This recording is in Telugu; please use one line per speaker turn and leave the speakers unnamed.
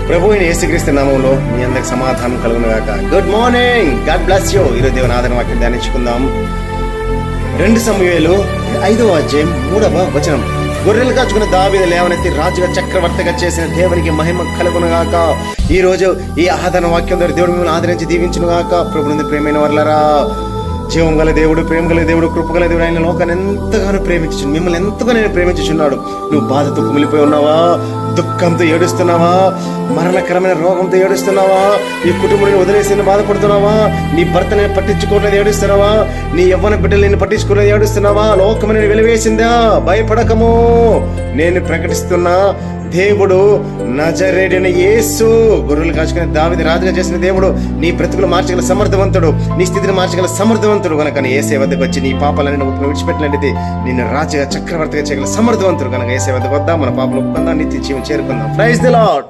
ప్రభు అయిన యేసుక్రీస్తు నామములో మీ అందరికి సమాధానం కలుగును గాక. Good morning, God bless you. ఈరోజు దేవుని ఆదరణ వాక్యం ధ్యానించుకుందాం. 2 సమూయేలు 5వ అధ్యాయం 3వ వచనం. గొర్రెలు కాచుకున్న దావీదు లేవనెత్తి రాజుగా చక్రవర్తిగా చేసిన దేవునికి మహిమ కలుగును గాక. ఈ రోజు ఈ ఆదరణ వాక్యం ద్వారా దేవుడు మిమ్మల్ని ఆదరించి దీవించును గాక. ప్రభు నుండి ప్రేమైన వర్లరా, జీవం గల దేవుడు, ప్రేమ గల దేవుడు, కృపగల దేవుడు, ఆయన లోకాన్ని ఎంతగానో ప్రేమించు, మిమ్మల్ని ఎంతగానో ప్రేమించుచున్నాడు. నువ్వు బాధతో కుమిలిపోయి ఉన్నావా? దుఃఖంతో ఏడుస్తున్నావా? మరణకరమైన రోగంతో ఏడుస్తున్నావా? ఈ కుటుంబాన్ని వదిలేసి బాధపడుతున్నావా? నీ భర్తని పట్టించుకోవట్లేదు ఏడుస్తున్నావా? నీ యవ్వన బిడ్డలు పట్టించుకోలేదు ఏడుస్తున్నావా? లోకమని వెలివేసిందా? భయపడకము. నేను ప్రకటిస్తున్నా, దేవుడు నజరేయుడైన యేసు, గొర్రెలు కాచుకుని దావీదు రాజుగా చేసిన దేవుడు నీ బ్రతుకులు మార్చగల సమర్థవంతుడు, నీ స్థితిని మార్చగల సమర్థవంతుడు. కనుక యేసే వద్దకు వచ్చి నీ పాపాలని నువ్వు విడిచిపెట్టినట్లయితే నిన్ను రాజుగా చక్రవర్తిగా చేయగల సమర్థవంతుడు. కనుక యేసే వద్దకు వద్దాం, మన పాపలు ఒప్పుకుందాం, నిత్య జీవం చేరుకుందాం. Praise the lord.